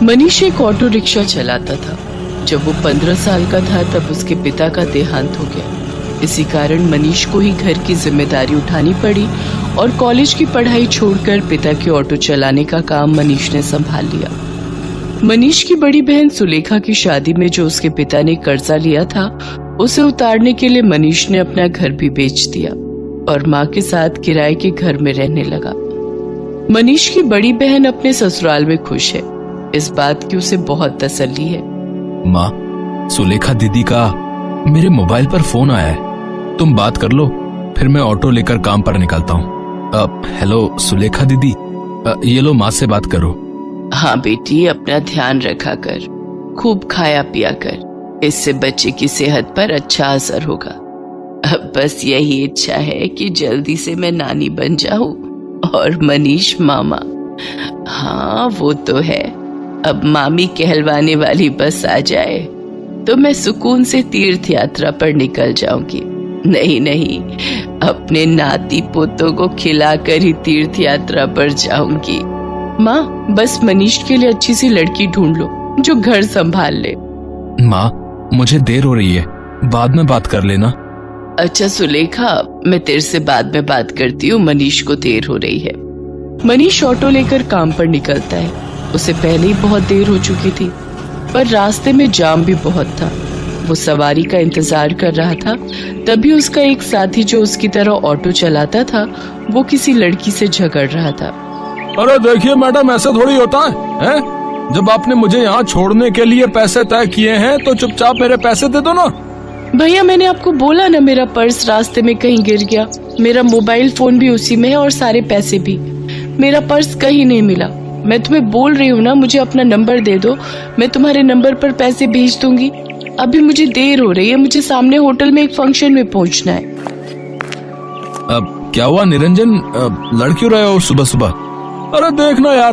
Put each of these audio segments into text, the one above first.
मनीष एक auto rickshaw चलाता था। जब वो 15 साल का था तब उसके पिता का देहांत हो गया। इसी कारण मनीष को ही घर की जिम्मेदारी उठानी पड़ी और कॉलेज की पढ़ाई छोड़कर पिता के ऑटो चलाने का काम मनीष ने संभाल लिया। मनीष की बड़ी बहन सुलेखा की शादी में जो उसके पिता ने कर्जा लिया था, उसे उतारने के लिए मनीष ने अपना घर भी बेच दिया और माँ के साथ किराए के घर में रहने लगा। मनीष की बड़ी बहन अपने ससुराल में खुश है। इस बात की उसे बहुत तसल्ली है। माँ, सुलेखा दीदी का मेरे मोबाइल पर फोन आया है, तुम बात कर लो, फिर मैं ऑटो लेकर काम पर निकलता हूँ। हेलो सुलेखा दीदी, ये लो माँ से बात करो। हाँ बेटी, अपना ध्यान रखा कर, खूब खाया पिया कर, इससे बच्चे की सेहत पर अच्छा असर होगा। अब बस यही इच्छा है कि जल्दी से मैं नानी बन जाऊं और मनीष मामा। हाँ वो तो है, अब मामी कहलवाने वाली बस आ जाए तो मैं सुकून से तीर्थ यात्रा पर निकल जाऊंगी। नहीं, अपने नाती पोतों को खिलाकर ही तीर्थ यात्रा पर जाऊंगी। माँ, बस मनीष के लिए अच्छी सी लड़की ढूंढ लो जो घर संभाल ले। माँ, मुझे देर हो रही है, बाद में बात कर लेना। अच्छा सुलेखा, मैं तेरे से बाद में बात करती हूँ, मनीष को देर हो रही है। मनीष ऑटो लेकर काम पर निकलता है। उसे पहले ही बहुत देर हो चुकी थी, पर रास्ते में जाम भी बहुत था। वो सवारी का इंतजार कर रहा था, तभी उसका एक साथी जो उसकी तरह ऑटो चलाता था, वो किसी लड़की से झगड़ रहा था। अरे देखिए मैडम, ऐसा थोड़ी होता है? जब आपने मुझे यहाँ छोड़ने के लिए पैसे तय किए हैं तो चुपचाप मेरे पैसे दे दो ना। भैया, मैंने आपको बोला ना, मेरा पर्स रास्ते में कहीं गिर गया। मेरा मोबाइल फोन भी उसी में है और सारे पैसे भी। मेरा पर्स कहीं नहीं मिला। मैं तुम्हें बोल रही हूँ ना, मुझे अपना नंबर दे दो, मैं तुम्हारे नंबर पर पैसे भेज दूंगी। अभी मुझे देर हो रही है, मुझे सामने होटल में एक फंक्शन में पहुँचना है। अब क्या हुआ निरंजन, लड़ क्यों रहे हो सुबह सुबह? अरे देखना यार,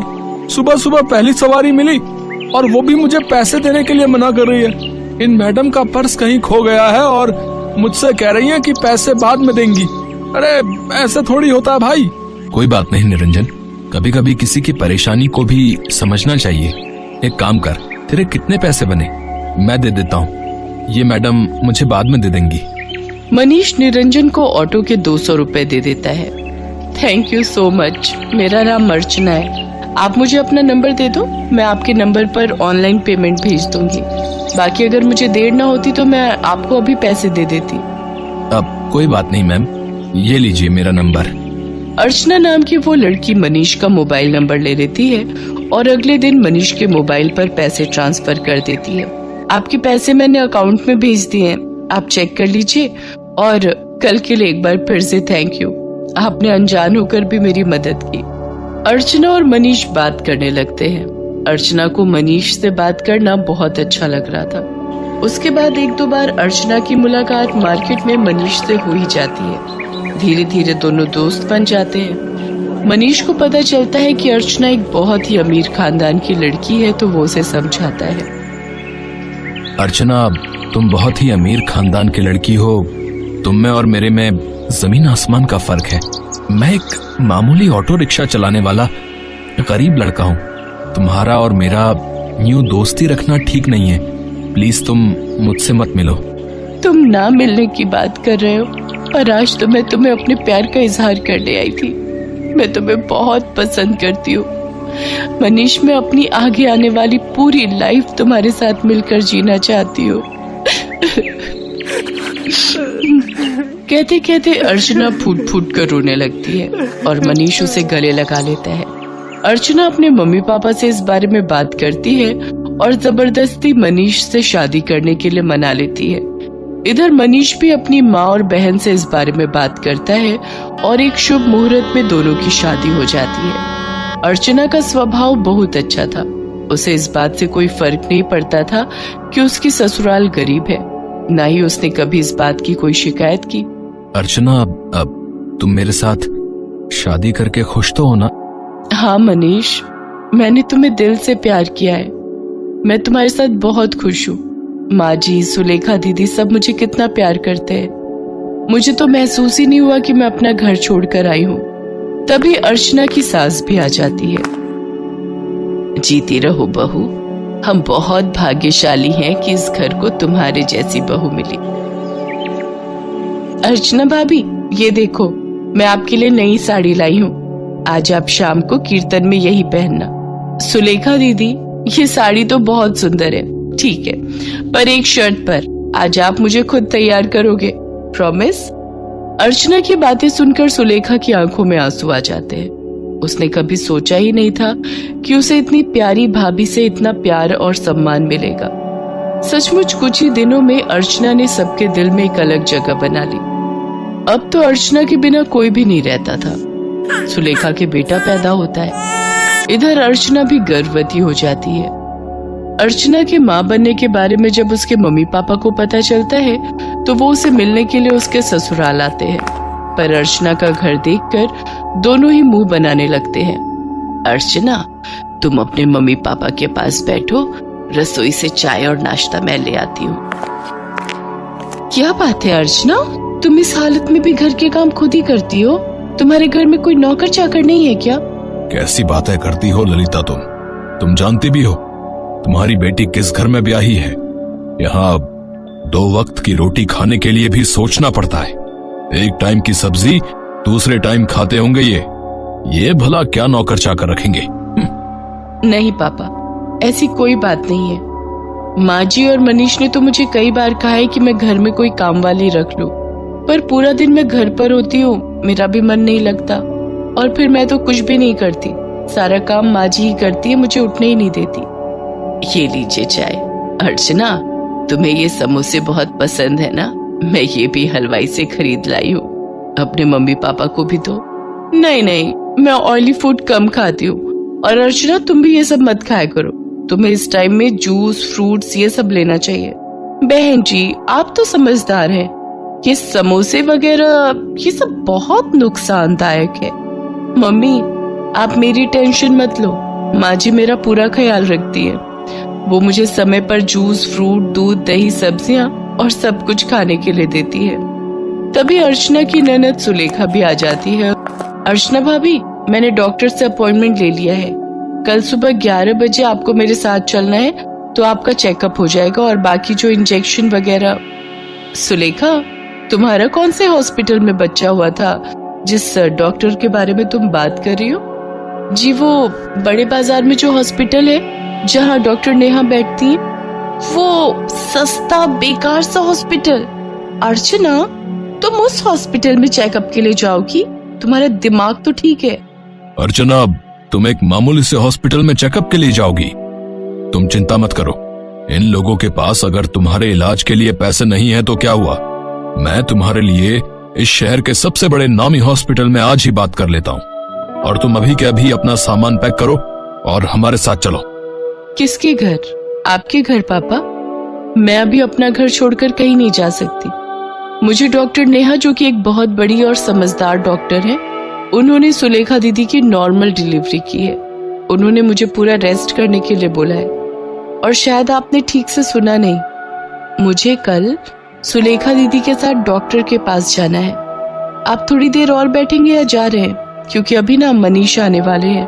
सुबह सुबह पहली सवारी मिली और वो भी मुझे पैसे देने के लिए मना कर रही है। इन मैडम का पर्स कहीं खो गया है और मुझसे कह रही है कि पैसे बाद में देंगी। अरे ऐसे थोड़ी होता है भाई। कोई बात नहीं निरंजन, कभी कभी किसी की परेशानी को भी समझना चाहिए। एक काम कर, तेरे कितने पैसे बने मैं दे देता हूँ, ये मैडम मुझे बाद में दे देंगी। मनीष निरंजन को ऑटो के 200 रुपए दे देता है। थैंक यू सो मच, मेरा नाम अर्चना है। आप मुझे अपना नंबर दे दो, मैं आपके नंबर पर ऑनलाइन पेमेंट भेज दूंगी। बाकी अगर मुझे देर ना होती तो मैं आपको अभी पैसे दे देती। अब कोई बात नहीं मैम, ये लीजिए मेरा नंबर। अर्चना नाम की वो लड़की मनीष का मोबाइल नंबर ले लेती है और अगले दिन मनीष के मोबाइल पर पैसे ट्रांसफर कर देती है। आपके पैसे मैंने अकाउंट में भेज दिए हैं, आप चेक कर लीजिए। और कल के लिए एक बार फिर से थैंक यू, आपने अनजान होकर भी मेरी मदद की। अर्चना और मनीष बात करने लगते हैं। अर्चना को मनीष से बात करना बहुत अच्छा लग रहा था। उसके बाद 1-2 बार अर्चना की मुलाकात मार्केट में मनीष से हो ही जाती है। धीरे धीरे दोनों दोस्त बन जाते हैं। मनीष को पता चलता है कि अर्चना एक बहुत ही अमीर खानदान की लड़की है, तो वो उसे समझाता है। अर्चना, तुम बहुत ही अमीर खानदान की लड़की हो, तुम में और मेरे में जमीन आसमान का फर्क है। मैं एक मामूली ऑटो रिक्शा चलाने वाला गरीब लड़का हूँ। तुम्हारा और मेरा यूं दोस्ती रखना ठीक नहीं है। प्लीज तुम मुझसे मत मिलो। तुम ना मिलने की बात कर रहे हो, और आज तो मैं तुम्हें अपने प्यार का इजहार करने आई थी। मैं तुम्हें बहुत पसंद करती हूँ मनीष। मैं अपनी आगे आने वाली पूरी लाइफ तुम्हारे साथ मिलकर जीना चाहती हूँ। कहते कहते अर्चना फूट फूट कर रोने लगती है और मनीष उसे गले लगा लेता है। अर्चना अपने मम्मी पापा से इस बारे में बात करती है और जबरदस्ती मनीष से शादी करने के लिए मना लेती है। इधर मनीष भी अपनी माँ और बहन से इस बारे में बात करता है और एक शुभ मुहूर्त में दोनों की शादी हो जाती है। अर्चना का स्वभाव बहुत अच्छा था। उसे इस बात से कोई फर्क नहीं पड़ता था कि उसकी ससुराल गरीब है। ना ही उसने कभी इस बात की कोई शिकायत की। अर्चना, अब तुम मेरे साथ शादी करके खुश तो हो ना? हाँ मनीष, मैंने तुम्हें दिल से प्यार किया है। मैं तुम्हारे साथ बहुत खुश हूँ। माँ जी, सुलेखा दीदी सब मुझे कितना प्यार करते हैं। मुझे तो महसूस ही नहीं हुआ कि मैं अपना घर छोड़कर आई हूँ। तभी अर्चना की सास भी आ जाती है। जीती रहो बहू, हम बहुत भाग्यशाली हैं कि इस घर को तुम्हारे जैसी बहू मिली। अर्चना भाभी, ये देखो, मैं आपके लिए नई साड़ी लाई हूँ। आज आप शाम को कीर्तन में यही पहनना। सुलेखा दीदी, ये साड़ी तो बहुत सुंदर है, ठीक है, पर एक शर्त पर। आज आप मुझे खुद तैयार करोगे, प्रॉमिस? अर्चना की बातें सुनकर सुलेखा की आंखों में आंसू आ जाते हैं। उसने कभी सोचा ही नहीं था कि उसे इतनी प्यारी भाभी से इतना प्यार और सम्मान मिलेगा। सचमुच कुछ ही दिनों में अर्चना ने सबके दिल में एक अलग जगह बना ली। अब तो अर्चना के बिना कोई भी नहीं रहता था। सुलेखा के बेटा पैदा होता है, इधर अर्चना भी गर्भवती हो जाती है। अर्चना के माँ बनने के बारे में जब उसके मम्मी पापा को पता चलता है तो वो उसे मिलने के लिए उसके ससुराल आते हैं, पर अर्चना का घर देखकर दोनों ही मुंह बनाने लगते हैं। अर्चना, तुम अपने मम्मी पापा के पास बैठो, रसोई से चाय और नाश्ता मैं ले आती हूँ। क्या बात है अर्चना, तुम इस हालत में भी घर के काम खुद ही करती हो? तुम्हारे घर में कोई नौकर चाकर नहीं है क्या? कैसी बातें करती हो ललिता तुम जानती भी हो तुम्हारी बेटी किस घर में ब्याही है। यहाँ 2 वक्त की रोटी खाने के लिए भी सोचना पड़ता है। एक टाइम की सब्जी दूसरे टाइम खाते होंगे ये भला क्या नौकर चाकर रखेंगे? नहीं पापा, ऐसी कोई बात नहीं है। माँ जी और मनीष ने तो मुझे कई बार कहा है कि मैं घर में कोई काम वाली रख लूं, पर पूरा दिन मैं घर पर होती हूँ, मेरा भी मन नहीं लगता, और फिर मैं तो कुछ भी नहीं करती, सारा काम माँ जी ही करती है, मुझे उठने ही नहीं देती। ये लीजिए चाय। अर्चना, तुम्हें ये समोसे बहुत पसंद है ना? मैं ये भी हलवाई से खरीद लाई हूँ, अपने मम्मी पापा को भी दो। नहीं, मैं ऑयली फूड कम खाती हूँ। और अर्चना, तुम भी ये सब मत खाया करो, तुम्हें इस टाइम में जूस, फ्रूट्स ये सब लेना चाहिए। बहन जी, आप तो समझदार हैं, ये समोसे वगैरह ये सब बहुत नुकसानदायक है। मम्मी, आप मेरी टेंशन मत लो, माँ जी मेरा पूरा ख्याल रखती है। वो मुझे समय पर जूस, फ्रूट, दूध, दही, सब्जियां और सब कुछ खाने के लिए देती है। तभी अर्चना की ननद सुलेखा भी आ जाती है। अर्चना भाभी, मैंने डॉक्टर से अपॉइंटमेंट ले लिया है, कल सुबह 11 बजे आपको मेरे साथ चलना है, तो आपका चेकअप हो जाएगा और बाकी जो इंजेक्शन वगैरह। सुलेखा, तुम्हारा कौन से हॉस्पिटल में बच्चा हुआ था जिस डॉक्टर के बारे में तुम बात कर रही हो? जी, वो बड़े बाजार में जो हॉस्पिटल है जहाँ डॉक्टर नेहा बैठती है, वो सस्ता बेकार सा हॉस्पिटल। अर्चना, तुम उस हॉस्पिटल में चेकअप के लिए जाओगी? तुम्हारा दिमाग तो ठीक है। अर्चना, तुम एक मामूली से हॉस्पिटल में चेकअप के लिए जाओगी? तुम चिंता मत करो, इन लोगों के पास अगर तुम्हारे इलाज के लिए पैसे नहीं है तो क्या हुआ, मैं तुम्हारे लिए इस शहर के सबसे बड़े नामी हॉस्पिटल में आज ही बात कर लेता हूँ। और तुम अभी के अभी अपना सामान पैक करो और हमारे साथ चलो। किसके घर? आपके घर पापा? मैं अभी अपना घर छोड़कर कहीं नहीं जा सकती। मुझे डॉक्टर नेहा, जो कि एक बहुत बड़ी और समझदार डॉक्टर है, उन्होंने सुलेखा दीदी की नॉर्मल डिलीवरी की है। उन्होंने मुझे पूरा रेस्ट करने के लिए बोला है। और शायद आपने ठीक से सुना नहीं, मुझे कल सुलेखा दीदी के साथ डॉक्टर के पास जाना है। आप थोड़ी देर और बैठेंगे या जा रहे हैं? क्योंकि अभी ना मनीष आने वाले हैं।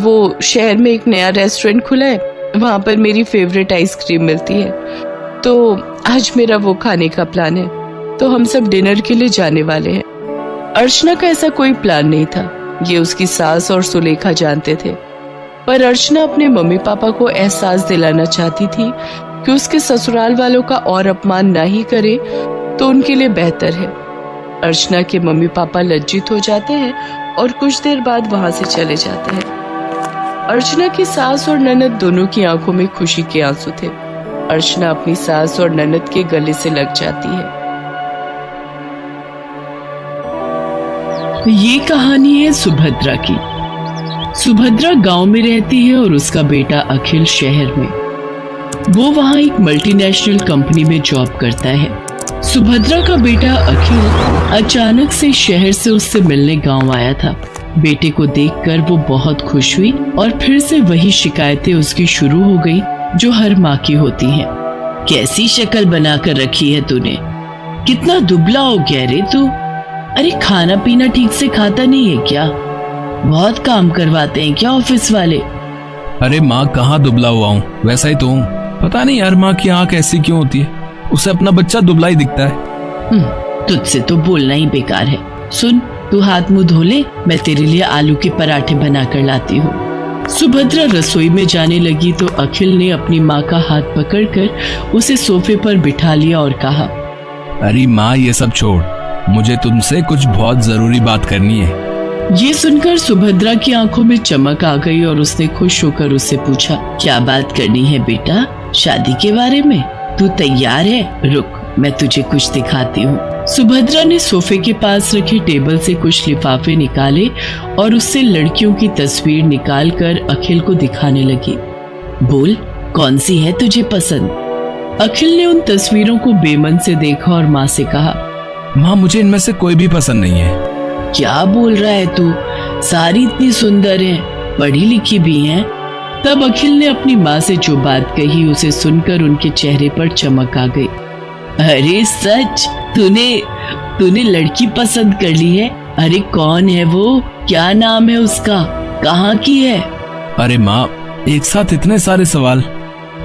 वो शहर में एक नया रेस्टोरेंट खुला है, वहां पर मेरी फेवरेट आइसक्रीम मिलती है, तो आज मेरा वो खाने का प्लान है, तो हम सब डिनर के लिए जाने वाले हैं। अर्चना का ऐसा कोई प्लान नहीं था, ये उसकी सास और सुलेखा जानते थे, पर अर्चना अपने मम्मी पापा को एहसास दिलाना चाहती थी कि उसके ससुराल वालों का और अपमान ना ही करे तो उनके लिए बेहतर है। अर्चना के मम्मी पापा लज्जित हो जाते हैं और कुछ देर बाद वहां से चले जाते हैं। अर्चना की सास और ननद दोनों की आंखों में खुशी के आंसू थे। अर्चना अपनी सास और ननद के गले से लग जाती है। ये कहानी है सुभद्रा की। सुभद्रा गांव में रहती है और उसका बेटा अखिल शहर में। वो वहां एक मल्टीनेशनल कंपनी में जॉब करता है। सुभद्रा का बेटा अखिल अचानक से शहर से उससे मिलने गांव आया था। बेटे को देखकर वो बहुत खुश हुई और फिर से वही शिकायतें उसकी शुरू हो गई जो हर माँ की होती हैं। कैसी शक्ल बनाकर रखी है तूने, कितना दुबला हो गया रे तू। अरे खाना पीना ठीक से खाता नहीं है क्या? बहुत काम करवाते हैं क्या ऑफिस वाले? अरे माँ कहाँ दुबला हुआ हूँ, वैसा ही तो हूँ। पता नहीं यार माँ की आंख ऐसी क्यों होती है, उसे अपना बच्चा दुबला ही दिखता है। तुझसे तो बोलना ही बेकार है। सुन, तू हाथ मुंह धो ले, मैं तेरे लिए आलू के पराठे बनाकर लाती हूँ। सुभद्रा रसोई में जाने लगी तो अखिल ने अपनी माँ का हाथ पकड़कर उसे सोफे पर बिठा लिया और कहा, अरे माँ ये सब छोड़, मुझे तुमसे कुछ बहुत जरूरी बात करनी है। ये सुनकर सुभद्रा की आंखों में चमक आ गई और उसने खुश होकर उससे पूछा, क्या बात करनी है बेटा? शादी के बारे में? तू तैयार है? रुक, मैं तुझे कुछ दिखाती हूँ। सुभद्रा ने सोफे के पास रखे टेबल से कुछ लिफाफे निकाले और उससे लड़कियों की तस्वीर निकालकर अखिल को दिखाने लगी। बोल, कौन सी है तुझे पसंद? अखिल ने उन तस्वीरों को बेमन से देखा और माँ से कहा, माँ मुझे इनमें से कोई भी पसंद नहीं है। क्या बोल रहा है तू? सारी इतनी सुंदर हैं, पढ़ी लिखी भी हैं। तब अखिल ने अपनी माँ से जो बात कही उसे सुनकर उनके चेहरे पर चमक आ गई। अरे सच, तूने लड़की पसंद कर ली है? अरे कौन है वो? क्या नाम है उसका? कहाँ की है? अरे माँ, एक साथ इतने सारे सवाल।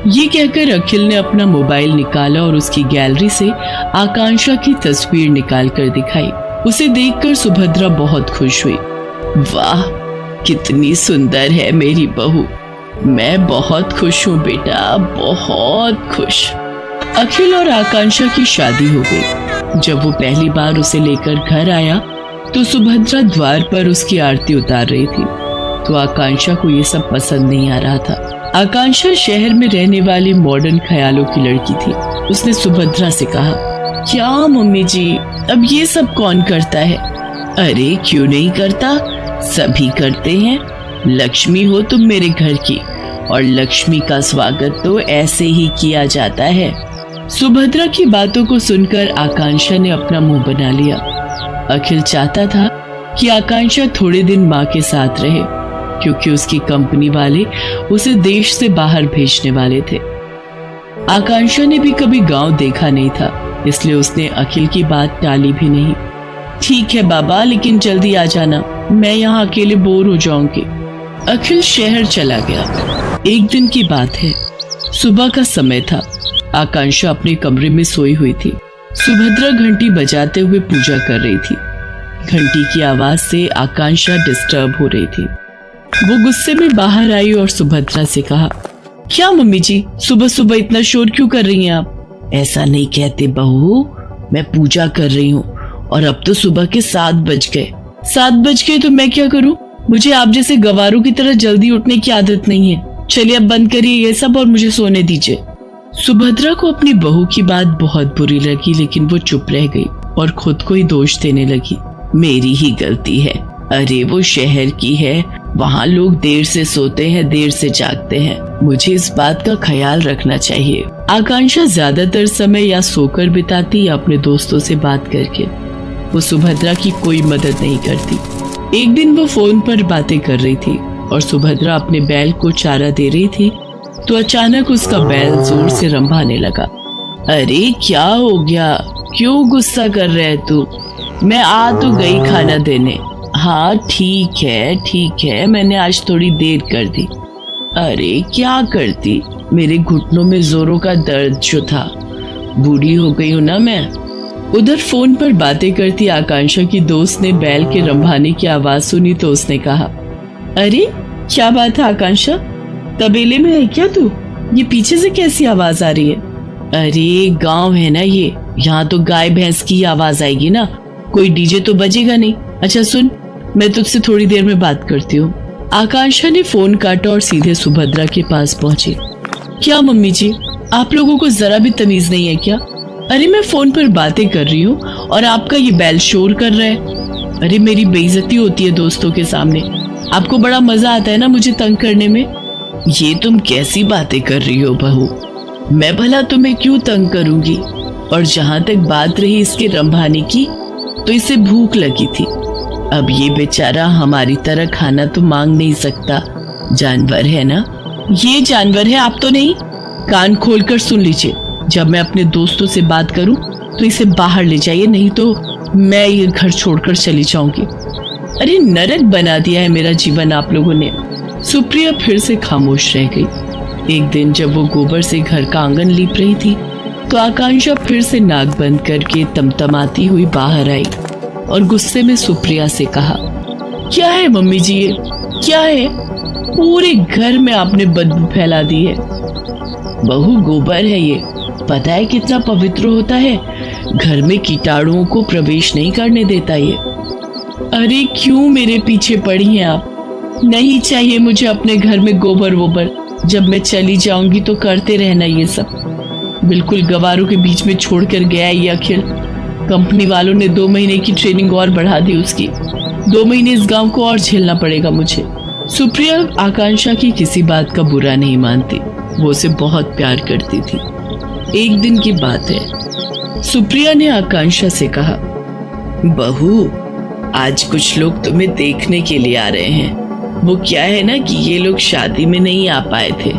ये कहकर अखिल ने अपना मोबाइल निकाला और उसकी गैलरी से आकांक्षा की तस्वीर निकाल कर दिखाई। उसे देखकर सुभद्रा बहुत खुश हुई। वाह, कितनी सुंदर है मेरी बहू। मैं बहुत खुश हूँ बेटा, बहुत खुश। अखिल और आकांक्षा की शादी हो गई। जब वो पहली बार उसे लेकर घर आया तो सुभद्रा द्वार पर उसकी आरती उतार रही थी, तो आकांक्षा को ये सब पसंद नहीं आ रहा था। आकांक्षा शहर में रहने वाली मॉडर्न ख्यालों की लड़की थी। उसने सुभद्रा से कहा, क्या मम्मी जी, अब ये सब कौन करता है? अरे क्यों नहीं करता, सभी करते हैं। लक्ष्मी हो तुम मेरे घर की, और लक्ष्मी का स्वागत तो ऐसे ही किया जाता है। सुभद्रा की बातों को सुनकर आकांक्षा ने अपना मुंह बना लिया। अखिल चाहता था कि आकांक्षा थोड़े दिन माँ के साथ रहे, क्योंकि उसकी कंपनी वाले उसे देश से बाहर भेजने वाले थे। आकांक्षा ने भी कभी गांव देखा नहीं था, इसलिए उसने अखिल की बात टाली भी नहीं। ठीक है बाबा, लेकिन जल्दी आ जाना, मैं यहाँ अकेले बोर हो जाऊंगी। अखिल शहर चला गया। एक दिन की बात है, सुबह का समय था। आकांक्षा अपने कमरे में सोई हुई थी। सुभद्रा घंटी बजाते हुए पूजा कर रही थी। घंटी की आवाज से आकांक्षा डिस्टर्ब हो रही थी। वो गुस्से में बाहर आई और सुभद्रा से कहा, क्या मम्मी जी, सुबह सुबह इतना शोर क्यों कर रही हैं आप? ऐसा नहीं कहते बहू, मैं पूजा कर रही हूँ और अब तो सुबह के 7 बज गए। 7 बज गए तो मैं क्या करूँ? मुझे आप जैसे गवारों की तरह जल्दी उठने की आदत नहीं है। चलिए अब बंद करिए ये सब और मुझे सोने दीजिए। सुभद्रा को अपनी बहू की बात बहुत बुरी लगी, लेकिन वो चुप रह गई और खुद को ही दोष देने लगी। मेरी ही गलती है। अरे वो शहर की है, वहाँ लोग देर से सोते हैं, देर से जागते हैं। मुझे इस बात का ख्याल रखना चाहिए। आकांक्षा ज्यादातर समय या सोकर बिताती या अपने दोस्तों से बात करके। वो सुभद्रा की कोई मदद नहीं करती। एक दिन वो फोन पर बातें कर रही थी और सुभद्रा अपने बैल को चारा दे रही थी, तो अचानक उसका बैल जोर से रंभाने लगा। अरे क्या हो गया? क्यों गुस्सा कर रहा है तू? मैं आ तो गई खाना देने। हाँ ठीक है, मैंने आज थोड़ी देर कर दी। अरे क्या करती, मेरे घुटनों में जोरों का दर्द जो था। बूढ़ी हो गई हूँ ना मैं। उधर फोन पर बातें करती आकांक्षा की दोस्त ने बैल के रंभाने की आवाज सुनी तो उसने कहा, अरे क्या बात है आकांक्षा, तबेले में है क्या तू? ये पीछे से कैसी आवाज आ रही है? अरे गांव है ना ये, यहाँ तो गाय भैंस की आवाज आएगी ना, कोई डीजे तो बजेगा नहीं। अच्छा सुन, मैं तुझसे थोड़ी देर में बात करती हूँ। आकांक्षा ने फोन काटा और सीधे सुभद्रा के पास पहुंची। क्या मम्मी जी, आप लोगों को जरा भी तमीज नहीं है क्या? अरे मैं फोन पर बातें कर रही हूँ और आपका ये बैल शोर कर रहा है। अरे मेरी बेइज्जती होती है दोस्तों के सामने। आपको बड़ा मजा आता है ना मुझे तंग करने में। ये तुम कैसी बातें कर रही हो बहू? मैं भला तुम्हें क्यों तंग करूंगी? और जहां तक बात रही इसके रंभाने की, तो इसे भूख लगी थी। अब ये बेचारा हमारी तरह खाना तो मांग नहीं सकता, जानवर है ना। ये जानवर है, आप तो नहीं। कान खोलकर सुन लीजिए, जब मैं अपने दोस्तों से बात करूं तो इसे बाहर ले जाइए, नहीं तो मैं ये घर छोड़कर चली जाऊंगी। अरे नरक बना दिया है मेरा जीवन आप लोगों ने। सुप्रिया फिर से खामोश रह गई। एक दिन जब वो गोबर से घर का आंगन लीप रही थी तो आकांक्षा फिर से नाक बंद करके तमतमाती हुई बाहर आई और गुस्से में सुप्रिया से कहा, क्या है मम्मी जी ये क्या है? पूरे घर में आपने बदबू फैला दी है। बहू, गोबर है ये, पता है कितना पवित्र होता है, घर में कीटाणुओं को प्रवेश नहीं करने देता ये। अरे क्यों मेरे पीछे पड़ी हैं आप? नहीं चाहिए मुझे अपने घर में गोबर वोबर, जब मैं चली जाऊंगी तो करते रहना ये सब। बिल्कुल गवारों के बीच में छोड़कर गया ये अखिल। कंपनी वालों ने 2 महीने की ट्रेनिंग और बढ़ा दी उसकी। 2 महीने इस गांव को और झेलना पड़ेगा मुझे। सुप्रिया आकांक्षा की किसी बात का बुरा नहीं मानती, वो उसे बहुत प्यार करती थी। एक दिन की बात है, सुप्रिया ने आकांक्षा से कहा, बहू, आज कुछ लोग तुम्हें देखने के लिए आ रहे हैं। वो क्या है ना कि ये लोग शादी में नहीं आ पाए थे।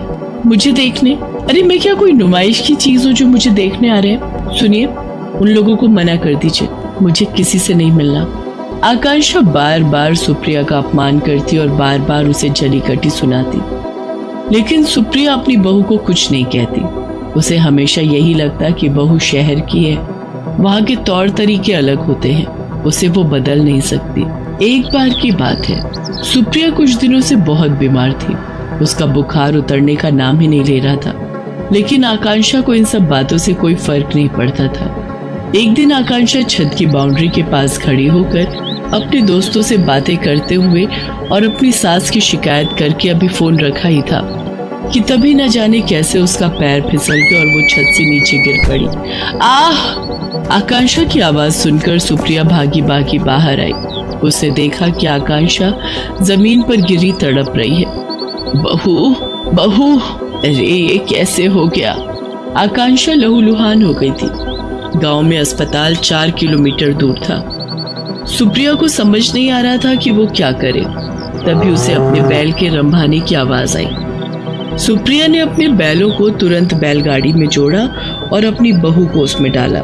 मुझे देखने? अरे मैं क्या कोई नुमाइश की चीज हूँ जो मुझे देखने आ रहे हैं? सुनिए, उन लोगों को मना कर दीजिए, मुझे किसी से नहीं मिलना। आकांक्षा बार बार सुप्रिया का अपमान करती और बार बार उसे जली कटी सुनाती, लेकिन सुप्रिया अपनी बहू को कुछ नहीं कहती। उसे हमेशा यही लगता कि बहू शहर की है, वहाँ के तौर तरीके अलग होते हैं, उसे वो बदल नहीं सकती। एक बार की बात है, सुप्रिया कुछ दिनों से बहुत बीमार थी। उसका बुखार उतरने का नाम ही नहीं ले रहा था, लेकिन आकांक्षा को इन सब बातों से कोई फर्क नहीं पड़ता था। एक दिन आकांक्षा छत की बाउंड्री के पास खड़ी होकर अपने दोस्तों से बातें करते हुए और अपनी सास की शिकायत करके अभी फोन रखा ही था कि तभी न जाने कैसे उसका पैर फिसल गया और वो छत से नीचे गिर पड़ी। आह! आकांक्षा की आवाज सुनकर सुप्रिया भागी भागी बाहर आई। उसे देखा कि आकांक्षा जमीन पर गिरी तड़प रही है। बहू, बहू, अरे ये कैसे हो गया? आकांक्षा लहूलुहान हो गई थी। गांव में अस्पताल 4 किलोमीटर दूर था। सुप्रिया को समझ नहीं आ रहा था कि वो क्या करे। तभी उसे अपने बैल के रंभाने की आवाज आई। सुप्रिया ने अपने बैलों को तुरंत बैलगाड़ी में जोड़ा और अपनी बहू को उसमें डाला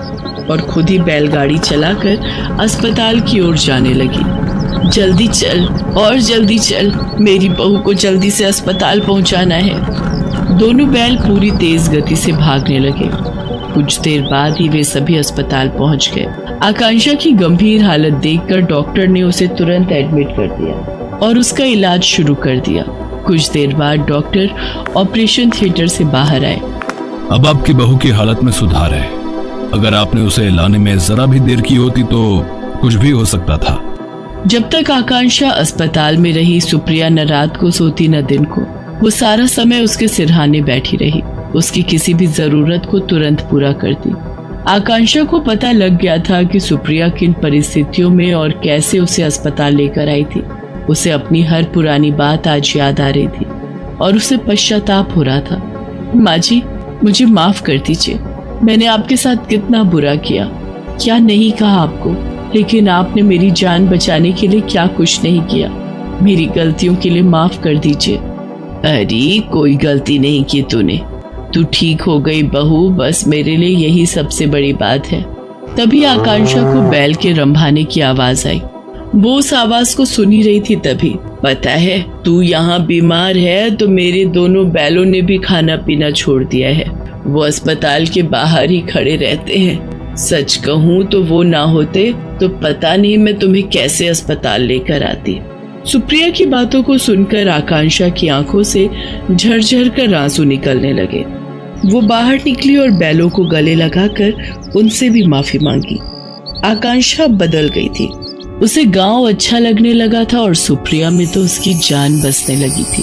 और खुद ही बैलगाड़ी चलाकर अस्पताल की ओर जाने लगी। जल्दी चल और जल्दी चल, मेरी बहू को जल्दी से अस्पताल पहुंचाना है। दोनों बैल पूरी तेज गति से भागने लगे। कुछ देर बाद ही वे सभी अस्पताल पहुंच गए। आकांक्षा की गंभीर हालत देखकर डॉक्टर ने उसे तुरंत एडमिट कर दिया और उसका इलाज शुरू कर दिया। कुछ देर बाद डॉक्टर ऑपरेशन थिएटर से बाहर आए। अब आपकी बहू की हालत में सुधार है। अगर आपने उसे लाने में जरा भी देर की होती तो कुछ भी हो सकता था। जब तक आकांक्षा अस्पताल में रही, सुप्रिया न रात को सोती न दिन को। वो सारा समय उसके सिरहाने बैठी रही, उसकी किसी भी जरूरत को तुरंत पूरा करती। आकांक्षा को पता लग गया था कि सुप्रिया किन परिस्थितियों में और कैसे उसे अस्पताल लेकर आई थी। उसे अपनी हर पुरानी बात आज याद आ रही थी और उसे पश्चाताप हो रहा था। माँ जी, मुझे माफ कर दीजिए, मैंने आपके साथ कितना बुरा किया, क्या नहीं कहा आपको, लेकिन आपने मेरी जान बचाने के लिए क्या कुछ नहीं किया। मेरी गलतियों के लिए माफ कर दीजिए। अरे कोई गलती नहीं की तूने, तू ठीक हो गई बहू, बस मेरे लिए यही सबसे बड़ी बात है। तभी आकांक्षा को बैल के रंभाने की आवाज आई। वो उस आवाज को सुनी रही थी। तभी, पता है तू यहाँ बीमार है तो मेरे दोनों बैलों ने भी खाना पीना छोड़ दिया है। वो अस्पताल के बाहर ही खड़े रहते हैं। सच कहूँ तो वो ना होते तो पता नहीं मैं तुम्हें कैसे अस्पताल लेकर आती। सुप्रिया की बातों को सुनकर आकांक्षा की आंखों से झरझर कर आंसू निकलने लगे। वो बाहर निकली और बैलों को गले लगाकर उनसे भी माफी मांगी। आकांक्षा बदल गई थी। उसे गांव अच्छा लगने लगा था और सुप्रिया में तो उसकी जान बसने लगी थी।